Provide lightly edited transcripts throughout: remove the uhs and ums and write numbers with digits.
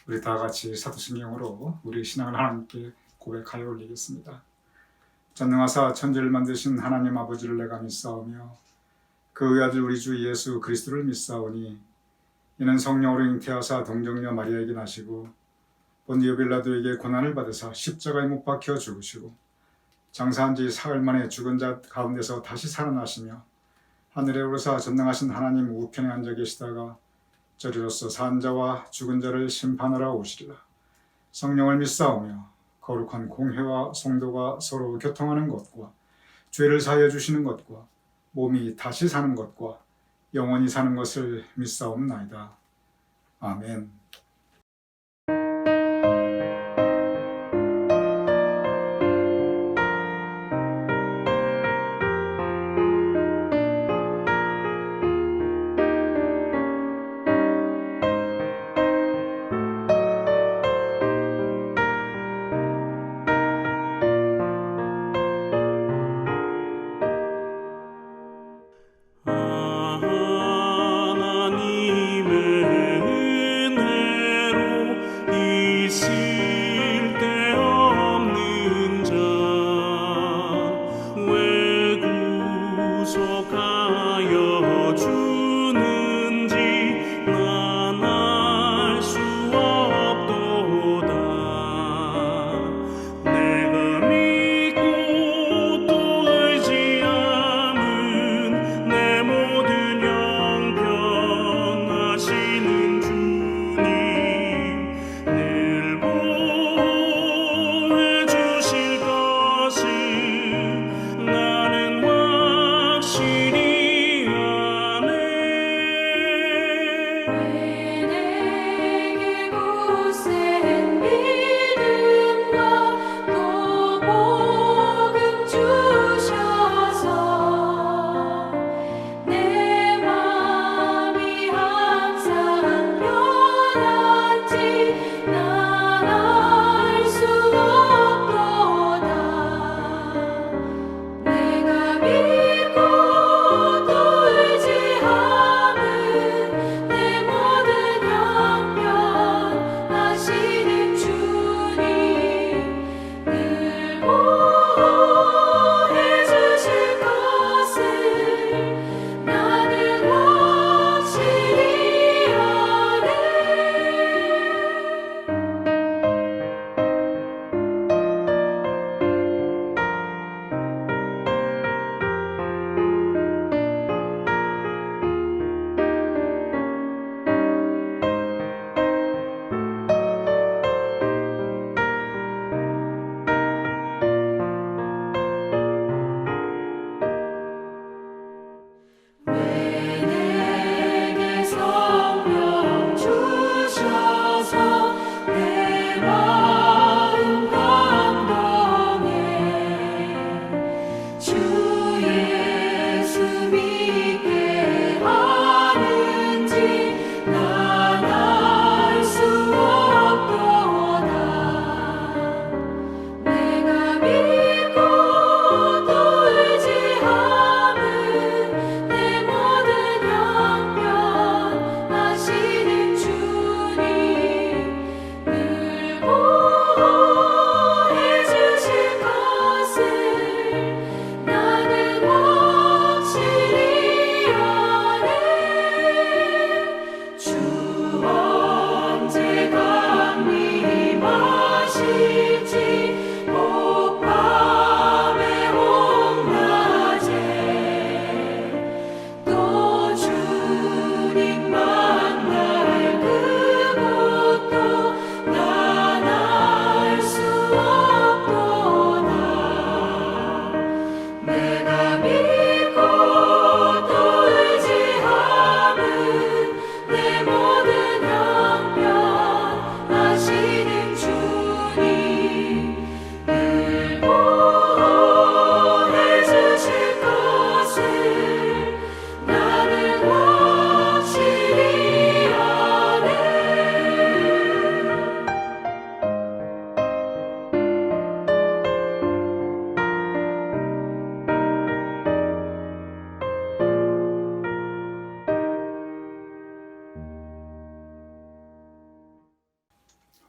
우리 다 같이 사도신경으로 우리 신앙을 하나님께 고백하여 올리겠습니다. 전능하사 천지를 만드신 하나님 아버지를 내가 믿사오며 그 의아들 우리 주 예수 그리스도를 믿사오니 이는 성령으로 잉태하사 동정녀 마리아에게 나시고 본디오 빌라도에게 고난을 받으사 십자가에 못 박혀 죽으시고 장사한 지 사흘 만에 죽은 자 가운데서 다시 살아나시며 하늘에 오르사 전능하신 하나님 우편에 앉아 계시다가 저리로서 산 자와 죽은 자를 심판하러 오시리라. 성령을 믿사오며 거룩한 공회와 성도가 서로 교통하는 것과 죄를 사하여 주시는 것과 몸이 다시 사는 것과 영원히 사는 것을 믿사옵나이다. 아멘. 하나님의 은혜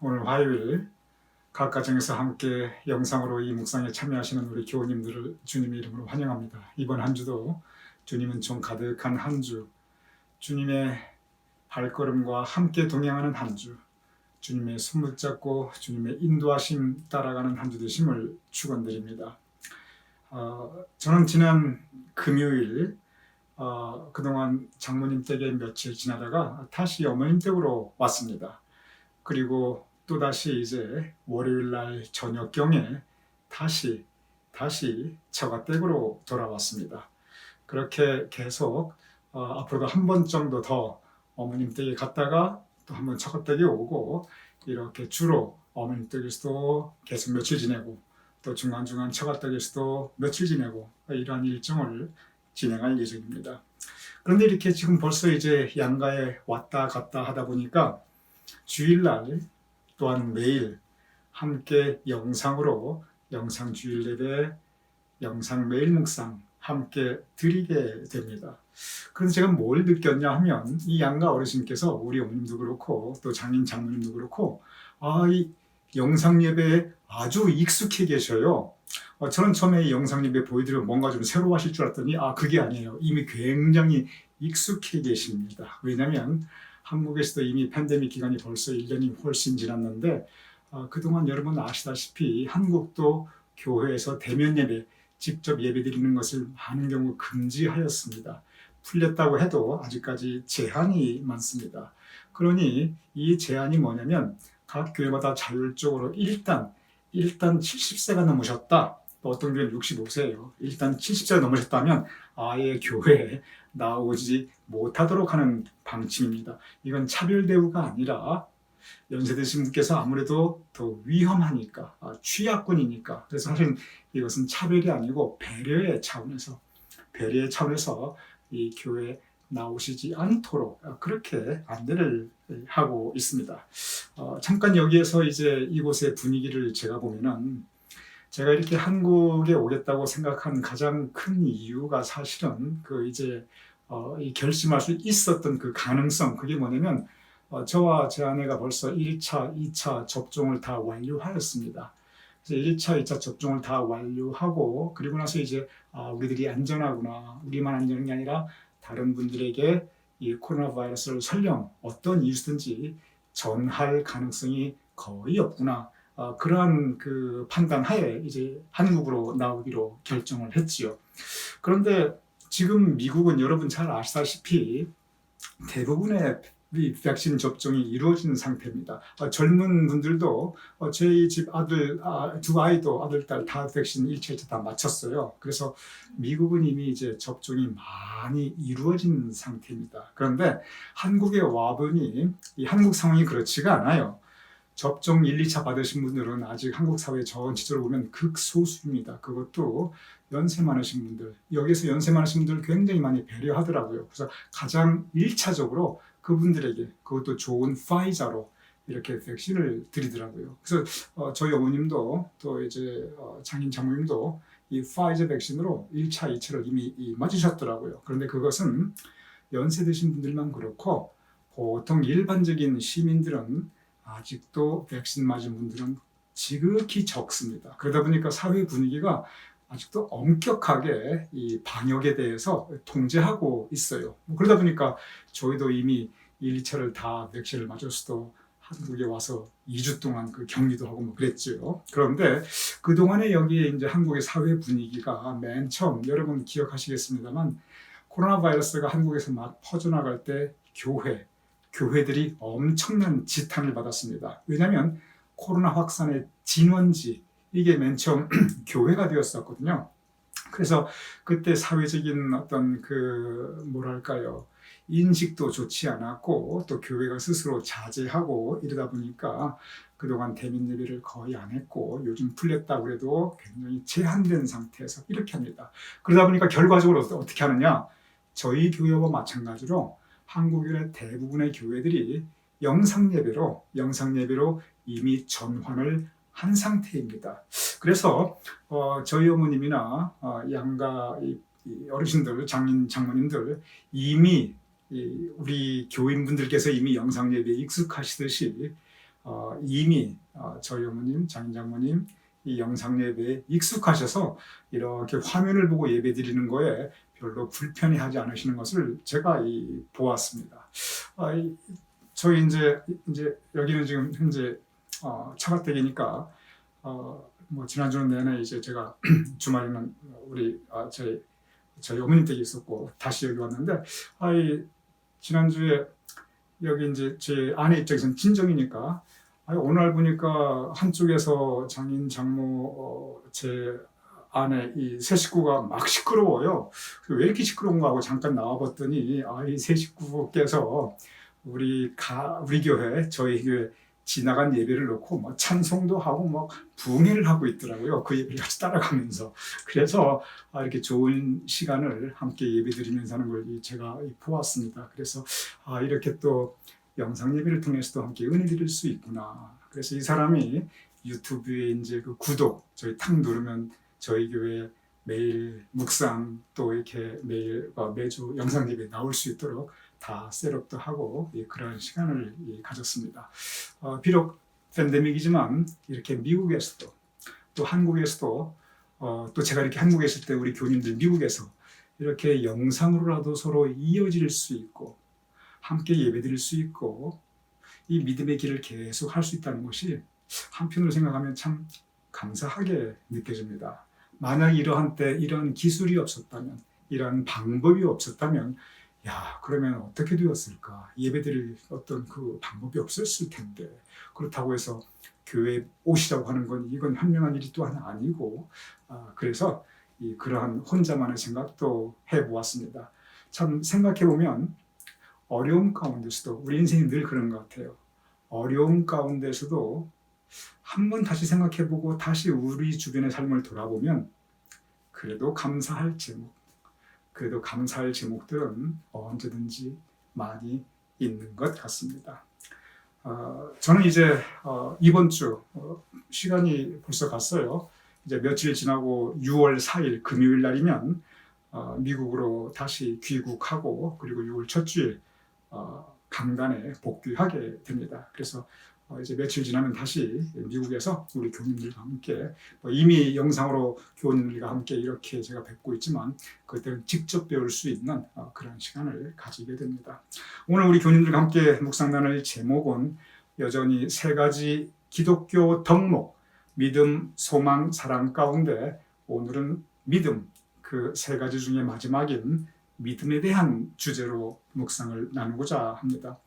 오늘 화요일 각 가정에서 함께 영상으로 이 묵상에 참여하시는 우리 교우님들을 주님의 이름으로 환영합니다. 이번 한 주도 주님은 좀 가득한 한 주, 주님의 발걸음과 함께 동행하는 한 주, 주님의 손 붙잡고 주님의 인도하심 따라가는 한 주 되심을 축원드립니다. 저는 지난 금요일 그동안 장모님 댁에 며칠 지나다가 다시 어머님 댁으로 왔습니다. 그리고 또다시 이제 월요일 날 저녁경에 다시 처가 댁으로 돌아왔습니다. 그렇게 계속 앞으로도 한 번 정도 더 어머님 댁에 갔다가 또 한 번 처가 댁에 오고 이렇게 주로 어머님 댁에서도 계속 며칠 지내고 또 중간중간 처가 댁에서도 며칠 지내고 이러한 일정을 진행할 예정입니다. 그런데 이렇게 지금 벌써 이제 양가에 왔다 갔다 하다 보니까 주일날 또한 매일 함께 영상으로 영상 주일 예배, 영상 매일 묵상 함께 드리게 됩니다. 그래서 제가 뭘 느꼈냐 하면 이 양가 어르신께서 우리 어머님도 그렇고 또 장인 장모님도 그렇고 이 영상 예배에 아주 익숙해 계셔요. 저는 처음에 이 영상 예배 보여드리면 뭔가 좀 새로 하실 줄 알았더니 그게 아니에요. 이미 굉장히 익숙해 계십니다. 왜냐하면 한국에서도 이미 팬데믹 기간이 벌써 1년이 훨씬 지났는데 그동안 여러분 아시다시피 한국도 교회에서 대면 예배, 직접 예배 드리는 것을 많은 경우 금지하였습니다. 풀렸다고 해도 아직까지 제한이 많습니다. 그러니 이 제한이 뭐냐면 각 교회마다 자율적으로 일단 70세가 넘으셨다. 또 어떤 교회는 65세예요. 일단 70세가 넘으셨다면 아예 교회에 나오지 못하도록 하는 방침입니다. 이건 차별 대우가 아니라 연세 드신 분께서 아무래도 더 위험하니까, 취약군이니까. 그래서 사실 이것은 차별이 아니고 배려의 차원에서 이 교회에 나오시지 않도록 그렇게 안내를 하고 있습니다. 잠깐 여기에서 이제 이곳의 분위기를 제가 보면은 제가 이렇게 한국에 오겠다고 생각한 가장 큰 이유가 사실은 이 결심할 수 있었던 그 가능성, 그게 뭐냐면 저와 제 아내가 벌써 1차, 2차 접종을 다 완료하였습니다. 그래서 1차, 2차 접종을 다 완료하고 그리고 나서 이제 우리들이 안전하구나, 우리만 안전한 게 아니라 다른 분들에게 이 코로나 바이러스를 설령 어떤 이유든지 전할 가능성이 거의 없구나. 그러한 그 판단하에 이제 한국으로 나오기로 결정을 했지요. 그런데 지금 미국은 여러분 잘 아시다시피 대부분의 백신 접종이 이루어진 상태입니다. 젊은 분들도 저희 집 아들, 두 아이도 아들, 딸 다 백신 1차, 2차 다 맞췄어요. 그래서 미국은 이미 이제 접종이 많이 이루어진 상태입니다. 그런데 한국에 와보니 이 한국 상황이 그렇지가 않아요. 접종 1, 2차 받으신 분들은 아직 한국 사회 전체적으로 보면 극소수입니다. 그것도 연세 많으신 분들, 여기서 연세 많으신 분들 굉장히 많이 배려하더라고요. 그래서 가장 1차적으로 그분들에게 그것도 좋은 파이자로 이렇게 백신을 드리더라고요. 그래서 저희 어머님도 또 이제 장인 장모님도 이 파이자 백신으로 1차, 2차를 이미 맞으셨더라고요. 그런데 그것은 연세 드신 분들만 그렇고 보통 일반적인 시민들은 아직도 백신 맞은 분들은 지극히 적습니다. 그러다 보니까 사회 분위기가 아직도 엄격하게 이 방역에 대해서 통제하고 있어요. 그러다 보니까 저희도 이미 1, 2차를 다 백신을 맞았어도 한국에 와서 2주 동안 그 격리도 하고 그랬죠. 그런데 그동안에 여기에 이제 한국의 사회 분위기가 맨 처음 여러분 기억하시겠습니다만 코로나 바이러스가 한국에서 막 퍼져나갈 때 교회들이 엄청난 지탄을 받았습니다. 왜냐하면 코로나 확산의 진원지, 이게 맨 처음 교회가 되었었거든요. 그래서 그때 사회적인 어떤 인식도 좋지 않았고 또 교회가 스스로 자제하고 이러다 보니까 그동안 대면 예배를 거의 안 했고 요즘 풀렸다고 해도 굉장히 제한된 상태에서 이렇게 합니다. 그러다 보니까 결과적으로 어떻게 하느냐? 저희 교회와 마찬가지로 한국의 대부분의 교회들이 영상 예배로 이미 전환을 한 상태입니다. 그래서 저희 어머님이나 양가 어르신들, 장인 장모님들 이미 우리 교인분들께서 이미 영상 예배에 익숙하시듯이 이미 저희 어머님, 장인 장모님 이 영상 예배에 익숙하셔서 이렇게 화면을 보고 예배 드리는 거에 별로 불편해하지 않으시는 것을 제가 보았습니다. 저희 이제 여기는 지금 현재 차가댁이니까 뭐 지난주는 내내 이제 제가 주말에는 우리 저희 어머님 댁에 있었고 다시 여기 왔는데 지난주에 여기 이제 제 아내 입장에서는 친정이니까 오늘 보니까 한쪽에서 장인 장모 제 아내 이 세 식구가 막 시끄러워요. 왜 이렇게 시끄러운가 하고 잠깐 나와봤더니 이 세 식구께서 우리 교회 저희 교회 지나간 예배를 놓고 뭐 찬송도 하고 뭐 부흥회를 하고 있더라고요. 그 예배를 같이 따라가면서. 그래서 이렇게 좋은 시간을 함께 예배 드리면서 하는 걸 제가 보았습니다. 그래서 이렇게 또 영상 예배를 통해서도 함께 은혜 드릴 수 있구나. 그래서 이 사람이 유튜브에 이제 그 구독 저희 탁 누르면 저희 교회 매일 묵상 또 이렇게 매주 영상 예배 나올 수 있도록 다 셋업도 하고 그런 시간을 가졌습니다. 비록 팬데믹이지만 이렇게 미국에서도 또 한국에서도 또 제가 이렇게 한국에 있을 때 우리 교인들 미국에서 이렇게 영상으로라도 서로 이어질 수 있고 함께 예배드릴 수 있고 이 믿음의 길을 계속 할 수 있다는 것이 한편으로 생각하면 참 감사하게 느껴집니다. 만약 이러한 때 이런 기술이 없었다면 이런 방법이 없었다면 그러면 어떻게 되었을까? 예배드릴 어떤 그 방법이 없었을 텐데 그렇다고 해서 교회에 오시라고 하는 건 이건 현명한 일이 또한 아니고 그래서 그러한 혼자만의 생각도 해보았습니다. 참 생각해보면 어려움 가운데서도 우리 인생이 늘 그런 것 같아요. 어려움 가운데서도 한번 다시 생각해보고 다시 우리 주변의 삶을 돌아보면 그래도 감사할 제목들은 언제든지 많이 있는 것 같습니다. 저는 이제 이번 주 시간이 벌써 갔어요. 이제 며칠 지나고 6월 4일 금요일 날이면 미국으로 다시 귀국하고 그리고 6월 첫 주일 강단에 복귀하게 됩니다. 그래서 이제 며칠 지나면 다시 미국에서 우리 교인들과 함께 이미 영상으로 교인들과 함께 이렇게 제가 뵙고 있지만 그때는 직접 배울 수 있는 그런 시간을 가지게 됩니다. 오늘 우리 교인들과 함께 묵상 나눌 제목은 여전히 세 가지 기독교 덕목 믿음, 소망, 사랑 가운데 오늘은 믿음 그 세 가지 중에 마지막인 믿음에 대한 주제로 묵상을 나누고자 합니다.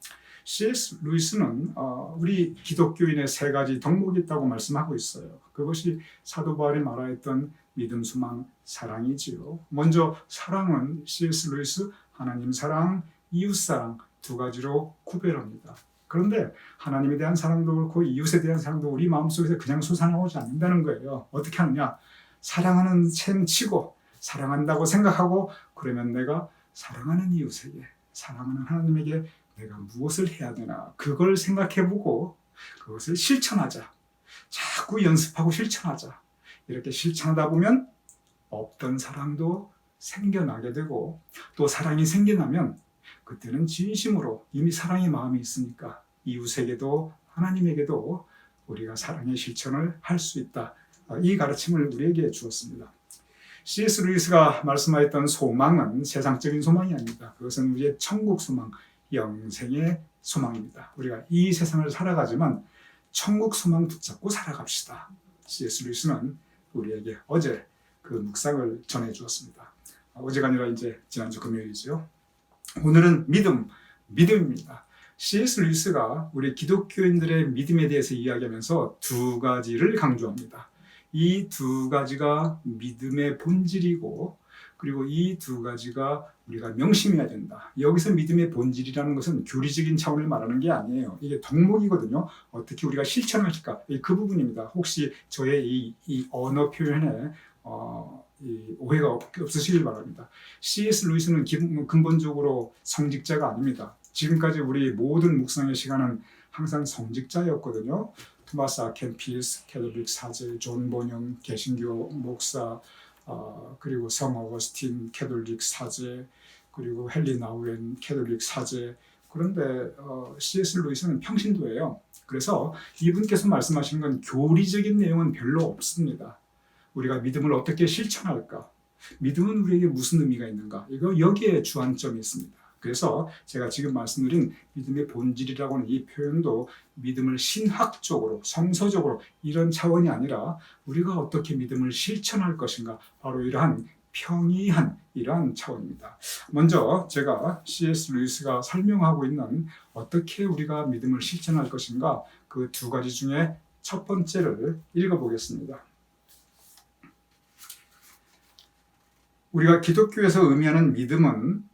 C.S. 루이스는 우리 기독교인의 세 가지 덕목이 있다고 말씀하고 있어요. 그것이 사도 바울이 말하였던 믿음, 소망, 사랑이지요. 먼저 사랑은 C.S. 루이스 하나님 사랑, 이웃 사랑 두 가지로 구별합니다. 그런데 하나님에 대한 사랑도 그렇고 이웃에 대한 사랑도 우리 마음속에서 그냥 솟아나오지 않는다는 거예요. 어떻게 하느냐? 사랑하는 셈 치고 사랑한다고 생각하고 그러면 내가 사랑하는 이웃에게 사랑하는 하나님에게 내가 무엇을 해야 되나 그걸 생각해보고 그것을 실천하자. 자꾸 연습하고 실천하자. 이렇게 실천하다 보면 없던 사랑도 생겨나게 되고 또 사랑이 생겨나면 그때는 진심으로 이미 사랑의 마음이 있으니까 이웃에게도 하나님에게도 우리가 사랑의 실천을 할 수 있다. 이 가르침을 우리에게 주었습니다. C.S. 루이스가 말씀하였던 소망은 세상적인 소망이 아닙니다. 그것은 우리의 천국 소망, 영생의 소망입니다. 우리가 이 세상을 살아가지만 천국 소망 붙잡고 살아갑시다. C.S. 루이스는 우리에게 어제 그 묵상을 전해주었습니다. 어제가 아니라 이제 지난주 금요일이죠. 오늘은 믿음입니다. C.S. 루이스가 우리 기독교인들의 믿음에 대해서 이야기하면서 두 가지를 강조합니다. 이 두 가지가 믿음의 본질이고 그리고 이 두 가지가 우리가 명심해야 된다. 여기서 믿음의 본질이라는 것은 교리적인 차원을 말하는 게 아니에요. 이게 덕목이거든요. 어떻게 우리가 실천할까? 그 부분입니다. 혹시 저의 이 언어 표현에 이 오해가 없으시길 바랍니다. C.S. 루이스는 근본적으로 성직자가 아닙니다. 지금까지 우리 모든 묵상의 시간은 항상 성직자였거든요. 토마스 아켄피스 캐톨릭 사제, 존 본영 개신교 목사, 그리고 성 어거스틴 캐톨릭 사제, 그리고 헨리 나우엔 캐톨릭 사제, 그런데 C.S. 루이스는 평신도예요. 그래서 이분께서 말씀하신 건 교리적인 내용은 별로 없습니다. 우리가 믿음을 어떻게 실천할까? 믿음은 우리에게 무슨 의미가 있는가? 이거 여기에 주안점이 있습니다. 그래서 제가 지금 말씀드린 믿음의 본질이라고 하는 이 표현도 믿음을 신학적으로, 성서적으로 이런 차원이 아니라 우리가 어떻게 믿음을 실천할 것인가, 바로 이러한 평이한 이러한 차원입니다. 먼저 제가 C.S. 루이스가 설명하고 있는 어떻게 우리가 믿음을 실천할 것인가, 그 두 가지 중에 첫 번째를 읽어보겠습니다. 우리가 기독교에서 의미하는 믿음은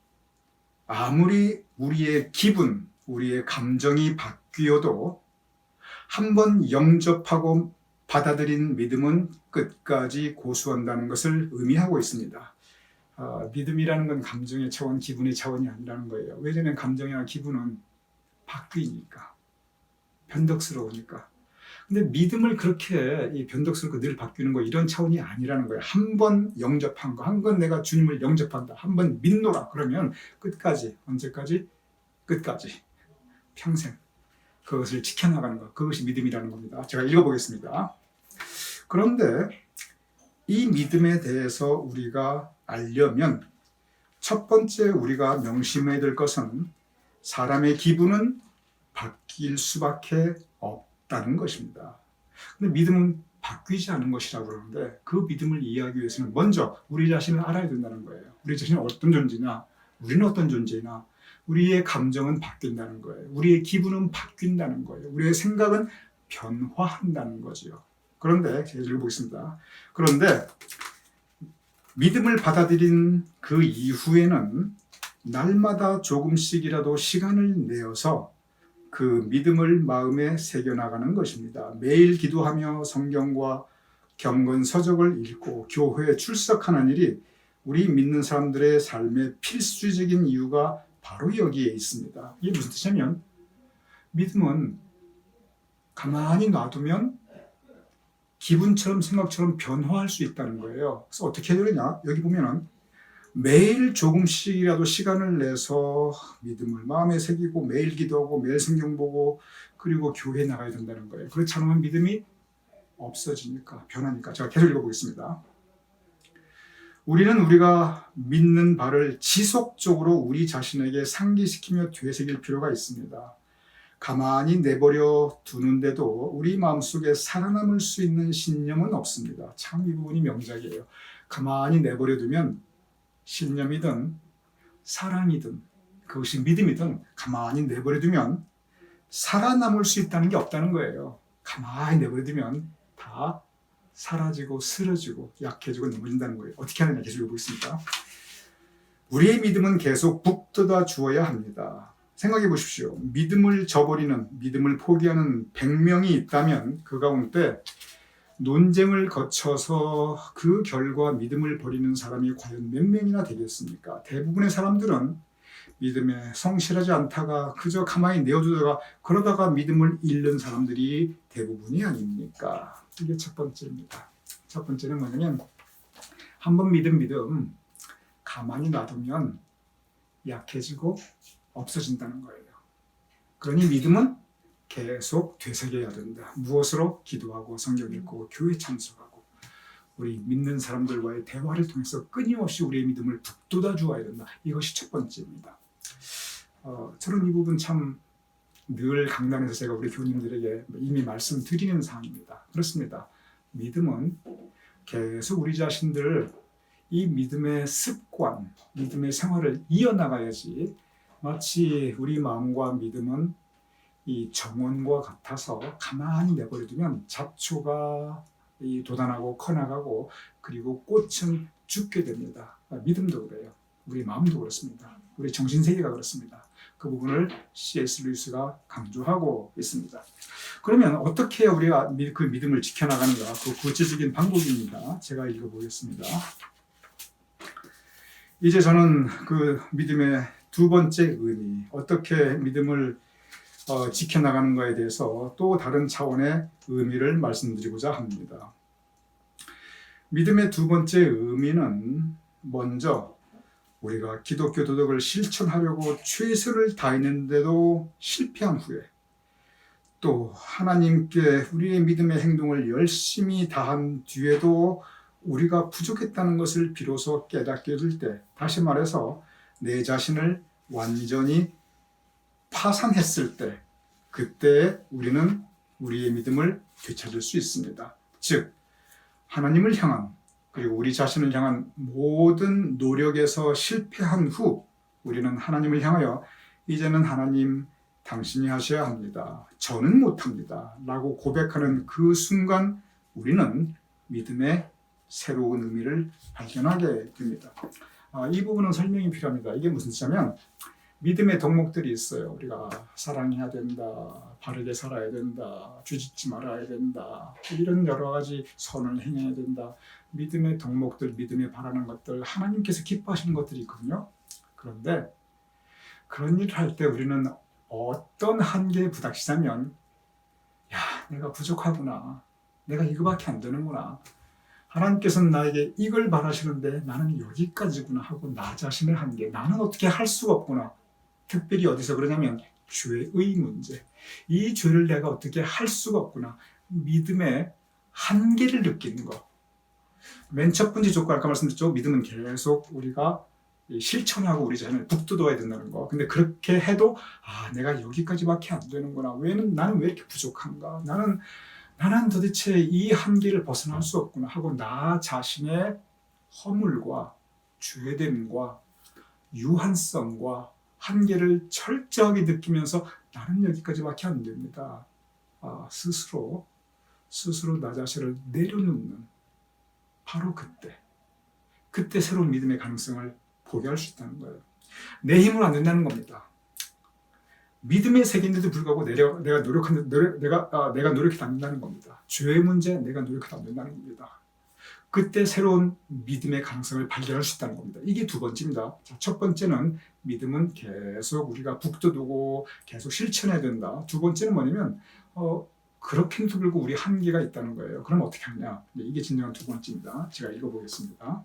아무리 우리의 기분, 우리의 감정이 바뀌어도 한번 영접하고 받아들인 믿음은 끝까지 고수한다는 것을 의미하고 있습니다. 믿음이라는 건 감정의 차원, 기분의 차원이 아니라는 거예요. 왜냐하면 감정이나 기분은 바뀌니까, 변덕스러우니까. 근데 믿음을 그렇게 변덕스럽고 늘 바뀌는 거 이런 차원이 아니라는 거예요. 한 번 영접한 거, 한 번 내가 주님을 영접한다, 한 번 믿노라 그러면 끝까지, 언제까지? 끝까지, 평생 그것을 지켜나가는 것, 그것이 믿음이라는 겁니다. 제가 읽어보겠습니다. 그런데 이 믿음에 대해서 우리가 알려면 첫 번째 우리가 명심해야 될 것은 사람의 기분은 바뀔 수밖에 없다는 것입니다. 근데 믿음은 바뀌지 않은 것이라고 그러는데 그 믿음을 이해하기 위해서는 먼저 우리 자신을 알아야 된다는 거예요. 우리 자신은 어떤 존재냐, 우리는 어떤 존재냐, 우리의 감정은 바뀐다는 거예요. 우리의 기분은 바뀐다는 거예요. 우리의 생각은 변화한다는 거죠. 그런데 제가 읽어보겠습니다. 그런데 믿음을 받아들인 그 이후에는 날마다 조금씩이라도 시간을 내어서 그 믿음을 마음에 새겨나가는 것입니다. 매일 기도하며 성경과 경건 서적을 읽고 교회에 출석하는 일이 우리 믿는 사람들의 삶의 필수적인 이유가 바로 여기에 있습니다. 이게 무슨 뜻이냐면 믿음은 가만히 놔두면 기분처럼 생각처럼 변화할 수 있다는 거예요. 그래서 어떻게 해야 되느냐? 여기 보면은 매일 조금씩이라도 시간을 내서 믿음을 마음에 새기고 매일 기도하고 매일 성경 보고 그리고 교회에 나가야 된다는 거예요. 그렇지 않으면 믿음이 없어지니까, 변하니까. 제가 계속 읽어보겠습니다. 우리는 우리가 믿는 바를 지속적으로 우리 자신에게 상기시키며 되새길 필요가 있습니다. 가만히 내버려 두는데도 우리 마음속에 살아남을 수 있는 신념은 없습니다. 참 이 부분이 명작이에요. 가만히 내버려 두면 신념이든 사랑이든 그것이 믿음이든 가만히 내버려 두면 살아남을 수 있다는 게 없다는 거예요. 가만히 내버려 두면 다 사라지고 쓰러지고 약해지고 넘어진다는 거예요. 어떻게 하느냐 계속 읽어보겠습니다. 우리의 믿음은 계속 북돋아 주어야 합니다. 생각해 보십시오. 믿음을 저버리는, 믿음을 포기하는 100명이 있다면 그 가운데 논쟁을 거쳐서 그 결과 믿음을 버리는 사람이 과연 몇 명이나 되겠습니까? 대부분의 사람들은 믿음에 성실하지 않다가 그저 가만히 내어두다가 그러다가 믿음을 잃는 사람들이 대부분이 아닙니까? 이게 첫 번째입니다. 첫 번째는 뭐냐면 한번 믿음 가만히 놔두면 약해지고 없어진다는 거예요. 그러니 믿음은 계속 되새겨야 된다. 무엇으로? 기도하고 성경 읽고 교회 참석하고 우리 믿는 사람들과의 대화를 통해서 끊임없이 우리의 믿음을 북돋아 주어야 된다. 이것이 첫 번째입니다. 저는 이 부분 참 늘 강단에서 제가 우리 교우님들에게 이미 말씀드리는 사항입니다. 그렇습니다. 믿음은 계속 우리 자신들을 이 믿음의 습관, 믿음의 생활을 이어나가야지 마치 우리 마음과 믿음은 이 정원과 같아서 가만히 내버려두면 잡초가 돋아나고 커나가고 그리고 꽃은 죽게 됩니다. 믿음도 그래요. 우리 마음도 그렇습니다. 우리 정신세계가 그렇습니다. 그 부분을 C.S. 루이스가 강조하고 있습니다. 그러면 어떻게 우리가 그 믿음을 지켜나가는가? 그 구체적인 방법입니다. 제가 읽어보겠습니다. 이제 저는 그 믿음의 두 번째 의미, 어떻게 믿음을 지켜나가는가에 대해서 또 다른 차원의 의미를 말씀드리고자 합니다. 믿음의 두 번째 의미는 먼저 우리가 기독교 도덕을 실천하려고 최선을 다했는데도 실패한 후에 또 하나님께 우리의 믿음의 행동을 열심히 다한 뒤에도 우리가 부족했다는 것을 비로소 깨닫게 될 때, 다시 말해서 내 자신을 완전히 파산했을 때, 그때 우리는 우리의 믿음을 되찾을 수 있습니다. 즉 하나님을 향한 그리고 우리 자신을 향한 모든 노력에서 실패한 후 우리는 하나님을 향하여 이제는 하나님 당신이 하셔야 합니다. 저는 못합니다. 라고 고백하는 그 순간 우리는 믿음의 새로운 의미를 발견하게 됩니다. 이 부분은 설명이 필요합니다. 이게 무슨 뜻이냐면 믿음의 덕목들이 있어요. 우리가 사랑해야 된다, 바르게 살아야 된다, 뒤집지 말아야 된다, 이런 여러 가지 선을 행해야 된다. 믿음의 덕목들, 믿음에 바라는 것들, 하나님께서 기뻐하시는 것들이 있거든요. 그런데 그런 일을 할 때 우리는 어떤 한계에 부닥치자면 야, 내가 부족하구나. 내가 이거밖에 안 되는구나. 하나님께서는 나에게 이걸 바라시는데 나는 여기까지구나 하고 나 자신의 한계, 나는 어떻게 할 수가 없구나. 특별히 어디서 그러냐면 죄의 문제. 이 죄를 내가 어떻게 할 수가 없구나. 믿음의 한계를 느끼는 것. 맨 첫 번째 조건 아까 말씀드렸죠. 믿음은 계속 우리가 실천하고 우리 자신을 북돋워야 된다는 거. 근데 그렇게 해도 내가 여기까지밖에 안 되는구나. 나는 왜 이렇게 부족한가? 나는 도대체 이 한계를 벗어날 수 없구나 하고 나 자신의 허물과 죄됨과 유한성과 한계를 철저하게 느끼면서 나는 여기까지밖에 안 됩니다. 스스로 나 자신을 내려놓는 바로 그때 새로운 믿음의 가능성을 보게 할 수 있다는 거예요. 내 힘으로 안 된다는 겁니다. 믿음의 세계인데도 불구하고 내가 노력해도 안 된다는 겁니다. 죄의 문제 내가 노력해도 안 된다는 겁니다. 그때 새로운 믿음의 가능성을 발견할 수 있다는 겁니다. 이게 두 번째입니다. 첫 번째는 믿음은 계속 우리가 북돋우고 계속 실천해야 된다. 두 번째는 뭐냐면 그렇게도 불구하고 우리 한계가 있다는 거예요. 그럼 어떻게 하냐? 이게 진정한 두 번째입니다. 제가 읽어보겠습니다.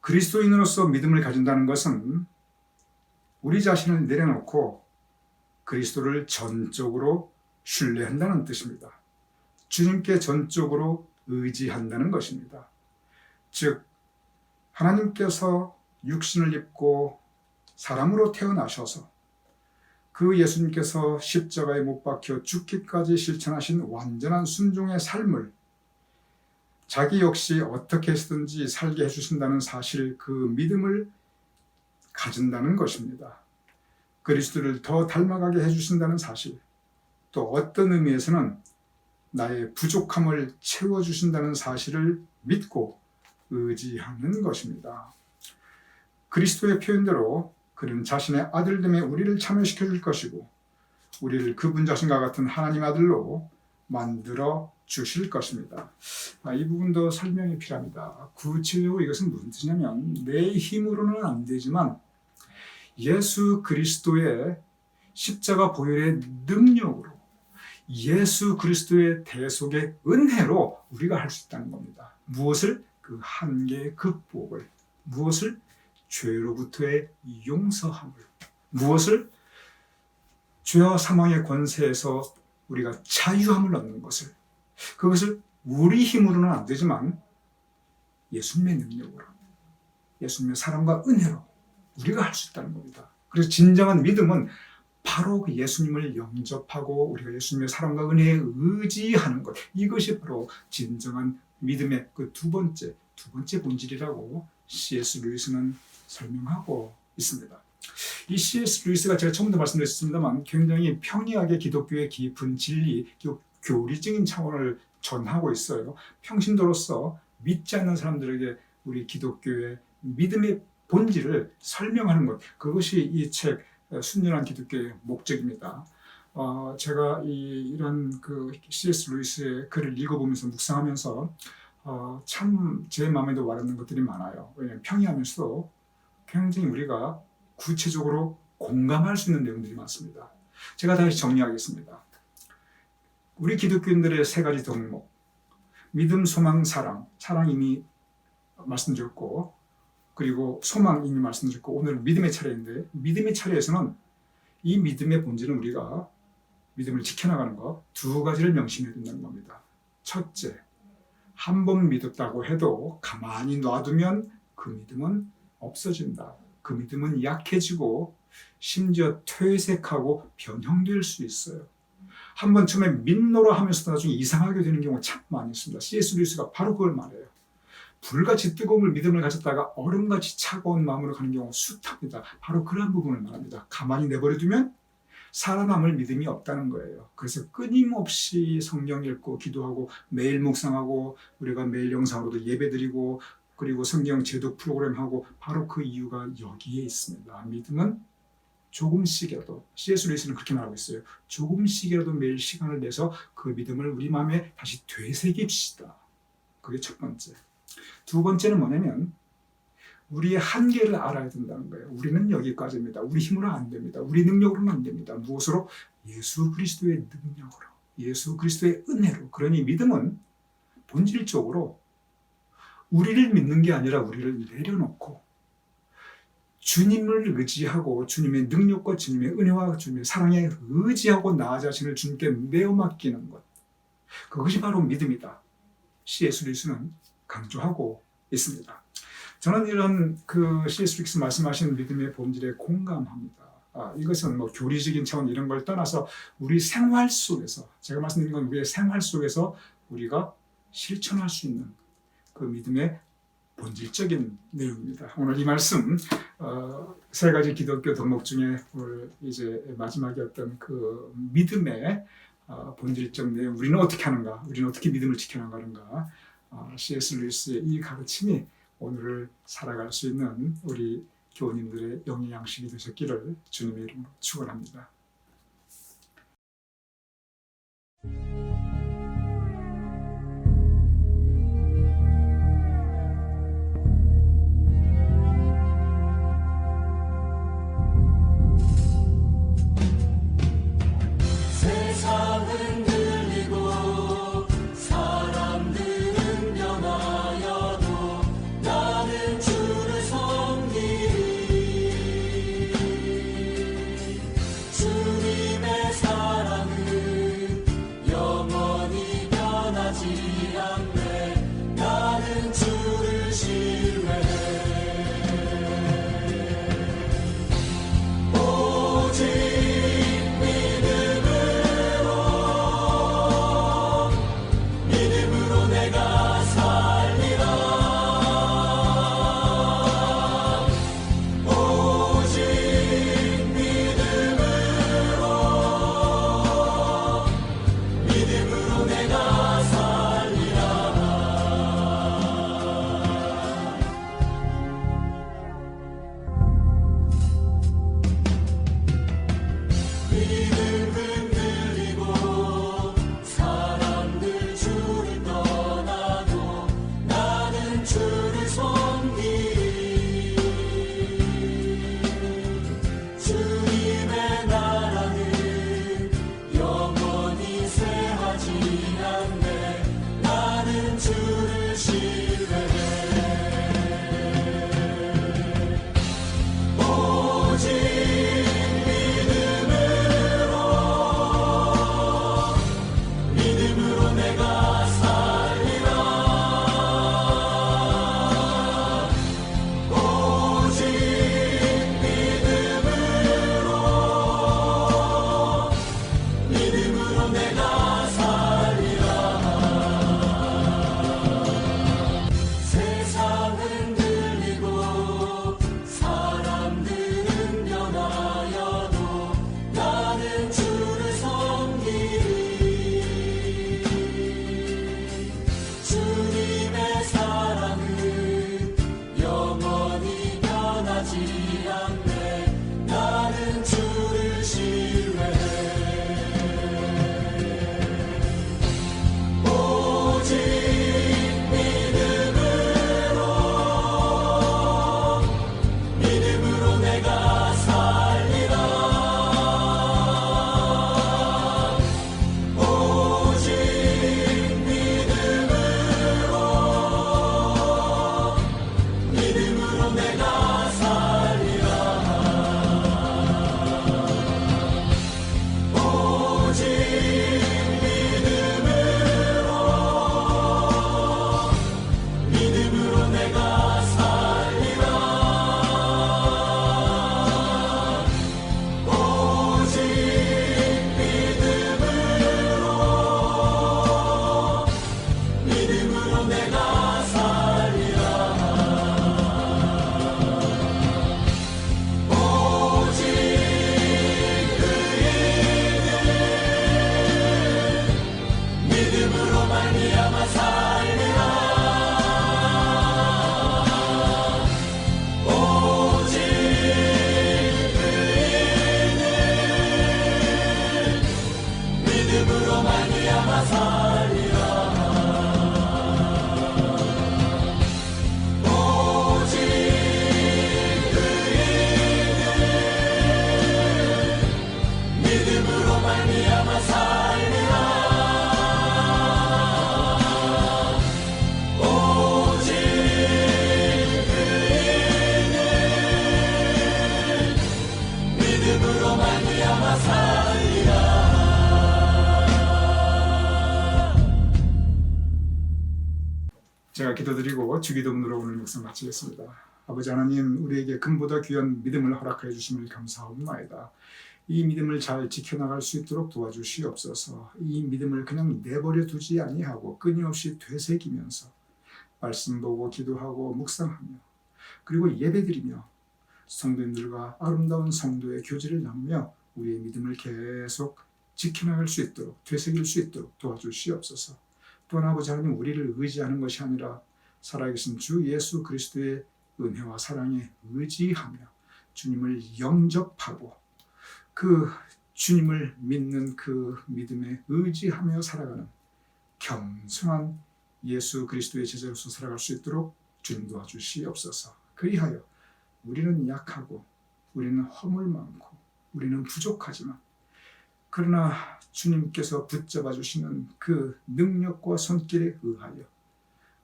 그리스도인으로서 믿음을 가진다는 것은 우리 자신을 내려놓고 그리스도를 전적으로 신뢰한다는 뜻입니다. 주님께 전적으로 의지한다는 것입니다. 즉 하나님께서 육신을 입고 사람으로 태어나셔서 그 예수님께서 십자가에 못 박혀 죽기까지 실천하신 완전한 순종의 삶을 자기 역시 어떻게 해서든지 살게 해주신다는 사실, 그 믿음을 가진다는 것입니다. 그리스도를 더 닮아가게 해주신다는 사실, 또 어떤 의미에서는 나의 부족함을 채워주신다는 사실을 믿고 의지하는 것입니다. 그리스도의 표현대로 그는 자신의 아들됨에 우리를 참여시켜 줄 것이고 우리를 그분 자신과 같은 하나님 아들로 만들어 주실 것입니다. 이 부분도 설명이 필요합니다. 구체적으로 이것은 무슨 뜻이냐면 내 힘으로는 안 되지만 예수 그리스도의 십자가 보혈의 능력으로 예수 그리스도의 대속의 은혜로 우리가 할 수 있다는 겁니다. 무엇을? 그 한계의 극복을. 무엇을? 죄로부터의 용서함을. 무엇을? 죄와 사망의 권세에서 우리가 자유함을 얻는 것을. 그것을 우리 힘으로는 안 되지만 예수님의 능력으로, 예수님의 사랑과 은혜로 우리가 할 수 있다는 겁니다. 그래서 진정한 믿음은 바로 그 예수님을 영접하고 우리가 예수님의 사랑과 은혜에 의지하는 것. 이것이 바로 진정한 믿음의 그 두 번째 본질이라고 C.S. 루이스는 설명하고 있습니다. 이 C.S. 루이스가 제가 처음부터 말씀드렸습니다만 굉장히 평이하게 기독교의 깊은 진리, 교리적인 차원을 전하고 있어요. 평신도로서 믿지 않는 사람들에게 우리 기독교의 믿음의 본질을 설명하는 것, 그것이 이 책 순전한 기독교의 목적입니다. 제가 이런 그 C.S. 루이스의 글을 읽어보면서 묵상하면서 참 제 마음에도 와닿는 것들이 많아요. 왜냐하면 평이하면서도 굉장히 우리가 구체적으로 공감할 수 있는 내용들이 많습니다. 제가 다시 정리하겠습니다. 우리 기독교인들의 세 가지 덕목. 믿음, 소망, 사랑. 사랑 이미 말씀드렸고, 그리고 소망 이미 말씀드렸고, 오늘 믿음의 차례인데, 믿음의 차례에서는 이 믿음의 본질은 우리가 믿음을 지켜나가는 것 두 가지를 명심해야 된다는 겁니다. 첫째, 한 번 믿었다고 해도 가만히 놔두면 그 믿음은 없어진다. 그 믿음은 약해지고 심지어 퇴색하고 변형될 수 있어요. 한 번 처음에 믿노라 하면서도 나중에 이상하게 되는 경우가 참 많이 있습니다. C.S. 루이스가 바로 그걸 말해요. 불같이 뜨거운 믿음을 가졌다가 얼음같이 차가운 마음으로 가는 경우가 숱합니다. 바로 그런 부분을 말합니다. 가만히 내버려두면 살아남을 믿음이 없다는 거예요. 그래서 끊임없이 성경 읽고 기도하고 매일 묵상하고 우리가 매일 영상으로도 예배드리고 그리고 성경 제독 프로그램하고 바로 그 이유가 여기에 있습니다. 믿음은 조금씩이라도, C.S. 루이스는 그렇게 말하고 있어요. 조금씩이라도 매일 시간을 내서 그 믿음을 우리 마음에 다시 되새깁시다. 그게 첫 번째. 두 번째는 뭐냐면 우리의 한계를 알아야 된다는 거예요. 우리는 여기까지입니다. 우리 힘으로 안 됩니다. 우리 능력으로는 안 됩니다. 무엇으로? 예수 그리스도의 능력으로, 예수 그리스도의 은혜로. 그러니 믿음은 본질적으로 우리를 믿는 게 아니라 우리를 내려놓고 주님을 의지하고 주님의 능력과 주님의 은혜와 주님의 사랑에 의지하고 나 자신을 주님께 내어 맡기는 것. 그것이 바로 믿음이다. C.S. 루이스는 강조하고 있습니다. 저는 이런 C.S. 루이스 말씀하신 믿음의 본질에 공감합니다. 이것은 뭐 교리적인 차원 이런 걸 떠나서 우리 생활 속에서, 제가 말씀드린 건 우리의 생활 속에서 우리가 실천할 수 있는 그 믿음의 본질적인 내용입니다. 오늘 이 말씀 세 가지 기독교 덕목 중에 오늘 이제 마지막이었던 그 믿음의 본질적 내용, 우리는 어떻게 하는가, 우리는 어떻게 믿음을 지켜나가는가, C.S. 루이스의 이 가르침이 오늘을 살아갈 수 있는 우리 교우님들의 영의 양식이 되셨기를 주님의 이름으로 축원합니다. 주 제가 기도드리고 주기도문으로 오늘 묵상 마치겠습니다. 아버지 하나님, 우리에게 금보다 귀한 믿음을 허락하여 주심을 감사합니다. 이 믿음을 잘 지켜나갈 수 있도록 도와주시옵소서. 이 믿음을 그냥 내버려 두지 아니하고 끊임없이 되새기면서 말씀 보고 기도하고 묵상하며 그리고 예배드리며 성도님들과 아름다운 성도의 교제를 나누며 우리의 믿음을 계속 지켜나갈 수 있도록 되새길 수 있도록 도와주시옵소서. 또한 아버지 하나님, 우리를 의지하는 것이 아니라 살아계신 주 예수 그리스도의 은혜와 사랑에 의지하며 주님을 영접하고 그 주님을 믿는 그 믿음에 의지하며 살아가는 겸손한 예수 그리스도의 제자로서 살아갈 수 있도록 주님 도와주시옵소서. 그리하여 우리는 약하고 우리는 허물 많고 우리는 부족하지만 그러나 주님께서 붙잡아 주시는 그 능력과 손길에 의하여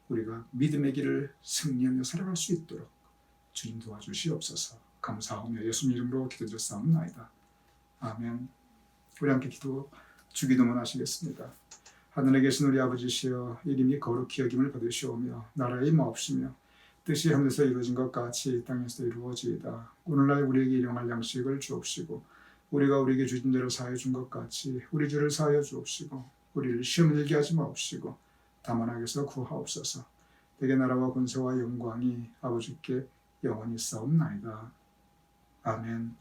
우리가 믿음의 길을 승리하며 살아갈 수 있도록 주님 도와주시옵소서. 감사하며 예수님 이름으로 기도드렸사옵나이다. 아멘. 우리 함께 주기도문 하시겠습니다. 하늘에 계신 우리 아버지시여, 이름이 거룩히 여김을 받으시오며 나라의 마옵시며 뜻이 하늘에서 이루어진 것 같이 땅에서도 이루어지이다. 오늘날 우리에게 일용할 양식을 주옵시고 우리가 우리에게 주신 대로 사하여 준 것 같이 우리 죄를 사하여 주옵시고 우리를 시험에 들게 하지 마옵시고 다만 악에서 구하옵소서. 대개 나라와 권세와 영광이 아버지께 영원히 있사옵나이다. 아멘.